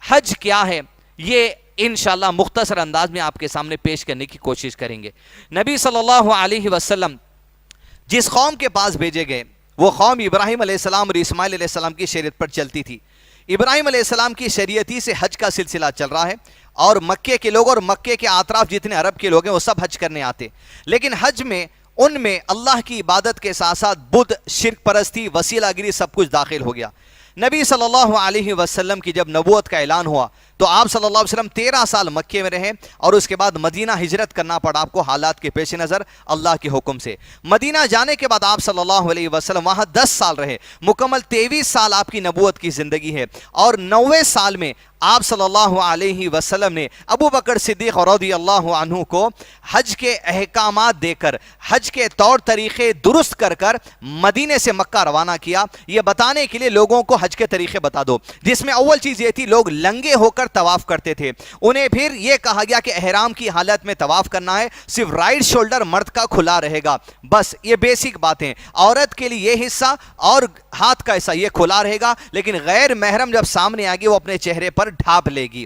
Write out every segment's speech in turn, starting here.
حج کیا ہے یہ انشاءاللہ مختصر انداز میں آپ کے سامنے پیش کرنے کی کوشش کریں گے۔ نبی صلی اللہ علیہ وسلم جس قوم کے پاس بھیجے گئے وہ قوم ابراہیم علیہ السلام اور اسماعیل علیہ السلام کی شریعت پر چلتی تھی۔ ابراہیم علیہ السلام کی شریعتی سے حج کا سلسلہ چل رہا ہے، اور مکے کے لوگ اور مکے کے اطراف جتنے عرب کے لوگ ہیں وہ سب حج کرنے آتے، لیکن حج میں ان میں اللہ کی عبادت کے ساتھ ساتھ بدھ، شرک پرستی، وسیلہ گری سب کچھ داخل ہو گیا۔ نبی صلی اللہ علیہ وسلم کی جب نبوت کا اعلان ہوا تو آپ صلی اللہ علیہ وسلم 13 سال مکے میں رہے، اور اس کے بعد مدینہ ہجرت کرنا پڑا آپ کو حالات کے پیش نظر اللہ کے حکم سے۔ مدینہ جانے کے بعد آپ صلی اللہ علیہ وسلم وہاں 10 سال رہے، مکمل 23 سال آپ کی نبوت کی زندگی ہے، اور 90 سال میں آپ صلی اللہ علیہ وسلم نے ابو بکر صدیق رضی اللہ عنہ کو حج کے احکامات دے کر، حج کے طور طریقے درست کر کر مدینے سے مکہ روانہ کیا، یہ بتانے کے لیے لوگوں کو حج کے طریقے بتا دو، جس میں اول چیز یہ تھی لوگ لنگے ہو کر طواف کرتے تھے، انہیں پھر یہ کہا گیا کہ احرام کی حالت میں طواف کرنا ہے، صرف رائٹ شولڈر مرد کا کھلا رہے گا، بس یہ بیسک باتیں، عورت کے لیے یہ حصہ اور ہاتھ کا حصہ یہ کھلا رہے گا، لیکن غیر محرم جب سامنے آئے گی وہ اپنے چہرے پر ڈھانپ لے گی۔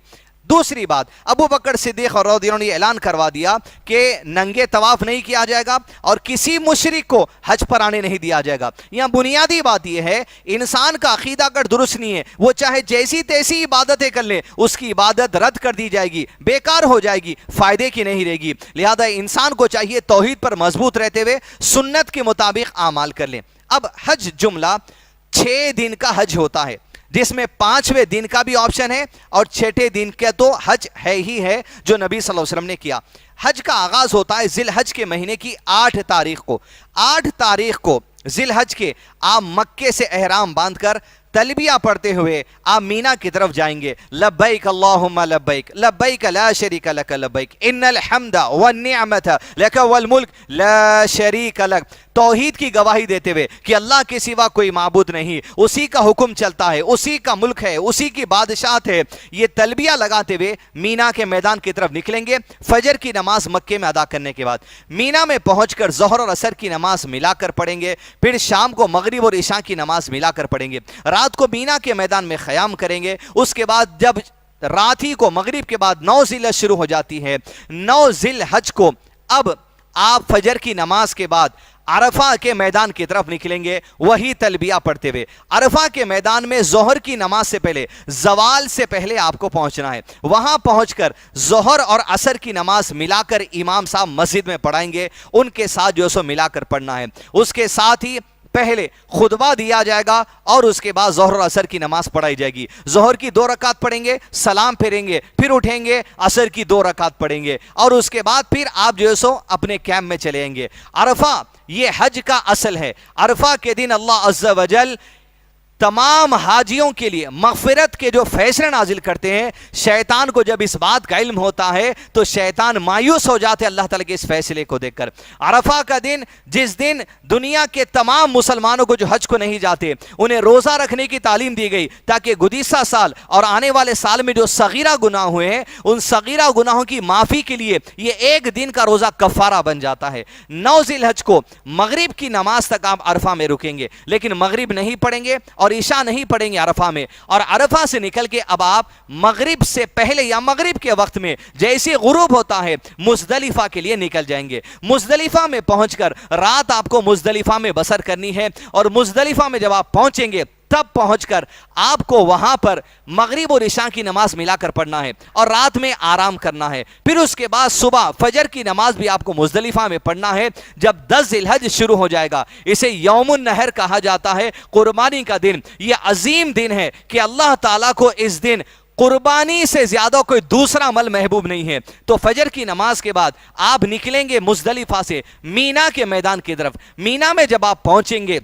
دوسری بات، ابو بکر صدیق رضی اللہ عنہ نے اعلان کروا دیا کہ ننگے طواف نہیں کیا جائے گا اور کسی مشرک کو حج پر آنے نہیں دیا جائے گا۔ یہاں بنیادی بات یہ ہے انسان کا عقیدہ اگر درست نہیں ہے وہ چاہے جیسی تیسی عبادتیں کر لے، اس کی عبادت رد کر دی جائے گی، بیکار ہو جائے گی، فائدے کی نہیں رہے گی۔ لہذا انسان کو چاہیے توحید پر مضبوط رہتے ہوئے سنت کے مطابق اعمال کر لیں۔ اب حج جملہ 6 دن کا حج ہوتا ہے، جس میں 5ویں دن کا بھی آپشن ہے اور 6ٹھے دن کا تو حج ہے ہی ہے جو نبی صلی اللہ علیہ وسلم نے کیا۔ حج کا آغاز ہوتا ہے ذی الحج کے مہینے کی 8 تاریخ کو۔ 8 تاریخ کو ذی الحج کے آپ مکے سے احرام باندھ کر تلبیہ پڑھتے ہوئے آپ مینا کی طرف جائیں گے، لبیک اللہم لبیک، لبیک لا شریک لک لبیک، ان الحمد والنعمت لک والملک لا شریک لک، توحید کی گواہی دیتے ہوئے کہ اللہ کے سوا کوئی معبود نہیں، اسی کا حکم چلتا ہے، اسی کا ملک ہے، اسی کی بادشاہت ہے، یہ تلبیہ لگاتے ہوئے مینا کے میدان کی طرف نکلیں گے۔ فجر کی نماز مکے میں ادا کرنے کے بعد مینا میں پہنچ کر ظہر اور عصر کی نماز ملا کر پڑھیں گے، پھر شام کو مغرب اور عشاء کی نماز ملا کر پڑھیں گے، رات کو مینا کے میدان میں قیام کریں گے۔ اس کے بعد جب رات ہی کو مغرب کے بعد 9 ذی الحج شروع ہو جاتی ہے، 9 ذی الحج کو اب آپ فجر کی نماز کے بعد عرفہ کے میدان کی طرف نکلیں گے، وہی تلبیہ پڑھتے ہوئے۔ عرفہ کے میدان میں ظہر کی نماز سے پہلے، زوال سے پہلے آپ کو پہنچنا ہے، وہاں پہنچ کر ظہر اور عصر کی نماز ملا کر امام صاحب مسجد میں پڑھائیں گے، ان کے ساتھ جو سو ملا کر پڑھنا ہے۔ اس کے ساتھ ہی پہلے خطبہ دیا جائے گا اور اس کے بعد ظہر اور عصر کی نماز پڑھائی جائے گی۔ ظہر کی 2 رکعت پڑھیں گے، سلام پھیریں گے، پھر اٹھیں گے، عصر کی 2 رکعت پڑھیں گے، اور اس کے بعد پھر آپ جو سو اپنے کیمپ میں چلے جائیں گے۔ عرفہ یہ حج کا اصل ہے۔ عرفہ کے دن اللہ عز و جل تمام حاجیوں کے لیے مغفرت کے جو فیصلے نازل کرتے ہیں، شیطان کو جب اس بات کا علم ہوتا ہے تو شیطان مایوس ہو جاتے ہیں اللہ تعالیٰ کے اس فیصلے کو دیکھ کر۔ عرفہ کا دن، جس دن دنیا کے تمام مسلمانوں کو جو حج کو نہیں جاتے انہیں روزہ رکھنے کی تعلیم دی گئی تاکہ گزشتہ سال اور آنے والے سال میں جو صغیرہ گناہ ہوئے ہیں ان صغیرہ گناہوں کی معافی کے لیے یہ ایک دن کا روزہ کفارہ بن جاتا ہے۔ 9 ذی الحج کو مغرب کی نماز تک آپ عرفہ میں رکیں گے، لیکن مغرب نہیں پڑھیں گے اور عشاء نہیں پڑھیں گے عرفہ میں، اور عرفہ سے نکل کے اب آپ مغرب سے پہلے یا مغرب کے وقت میں جیسے غروب ہوتا ہے مزدلفہ کے لیے نکل جائیں گے۔ مزدلفہ میں پہنچ کر رات آپ کو مزدلفہ میں بسر کرنی ہے، اور مزدلفہ میں جب آپ پہنچیں گے تب پہنچ کر آپ کو وہاں پر مغرب اور عشاء کی نماز ملا کر پڑھنا ہے اور رات میں آرام کرنا ہے۔ پھر اس کے بعد صبح فجر کی نماز بھی آپ کو مزدلفہ میں پڑھنا ہے جب 10 ذی الحج شروع ہو جائے گا۔ اسے یوم النحر کہا جاتا ہے، قربانی کا دن۔ یہ عظیم دن ہے کہ اللہ تعالیٰ کو اس دن قربانی سے زیادہ کوئی دوسرا عمل محبوب نہیں ہے۔ تو فجر کی نماز کے بعد آپ نکلیں گے مزدلفہ سے مینا کے میدان کی طرف۔ مینا میں جب آپ پہنچیں گے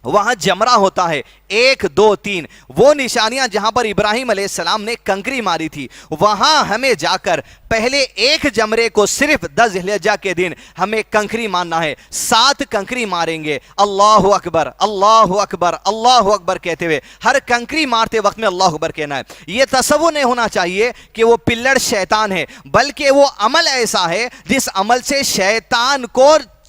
وہاں جمرہ ہوتا ہے 1 2 3، وہ نشانیاں جہاں پر ابراہیم علیہ السلام نے کنکری ماری تھی وہاں ہمیں جا کر پہلے ایک جمرے کو صرف 10 ذی الحجہ کے دن ہمیں کنکری مارنا ہے، 7 کنکری ماریں گے، اللہ اکبر اللہ اکبر اللہ اکبر کہتے ہوئے، ہر کنکری مارتے وقت میں اللہ اکبر کہنا ہے۔ یہ تصور نہیں ہونا چاہیے کہ وہ پلڑ شیطان ہے، بلکہ وہ عمل ایسا ہے جس عمل سے شیطان کو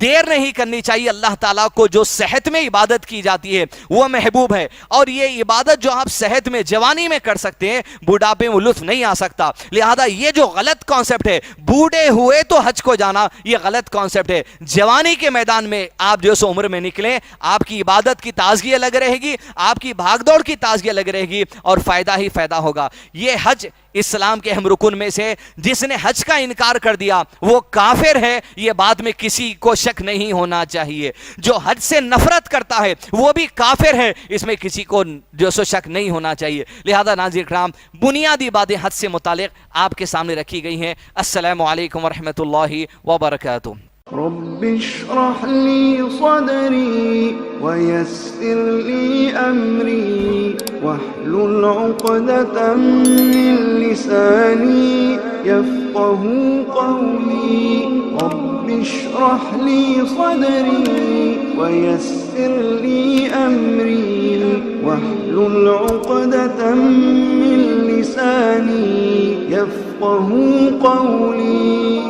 دیر نہیں کرنی چاہیے. اللہ تعالیٰ کو جو صحت میں عبادت کی جاتی ہے وہ محبوب ہے, اور یہ عبادت جو آپ صحت میں جوانی میں کر سکتے ہیں بڑھاپے میں لطف نہیں آ سکتا. لہذا یہ جو غلط کانسیپٹ ہے بوڑھے ہوئے تو حج کو جانا, یہ غلط کانسیپٹ ہے. جوانی کے میدان میں آپ جو سو عمر میں نکلیں, آپ کی عبادت کی تازگی الگ رہے گی, آپ کی بھاگ دوڑ کی تازگی الگ رہے گی, اور فائدہ ہی فائدہ ہوگا. یہ حج اسلام کے اہم رکن میں سے, جس نے حج کا انکار کر دیا وہ کافر ہے, یہ بات میں کسی کو شک نہیں ہونا چاہیے. جو حج سے نفرت کرتا ہے وہ بھی کافر ہے, اس میں کسی کو جو سو شک نہیں ہونا چاہیے. لہذا ناظرین کرام, بنیادی باتیں حج سے متعلق آپ کے سامنے رکھی گئی ہیں. السلام علیکم ورحمۃ اللہ وبرکاتہ. رب اشرح لي صدري ويسر لي أمري واحلل عقدة من لساني يفقه قولي. رب اشرح لي صدري ويسر لي أمري واحلل عقدة من لساني يفقه قولي.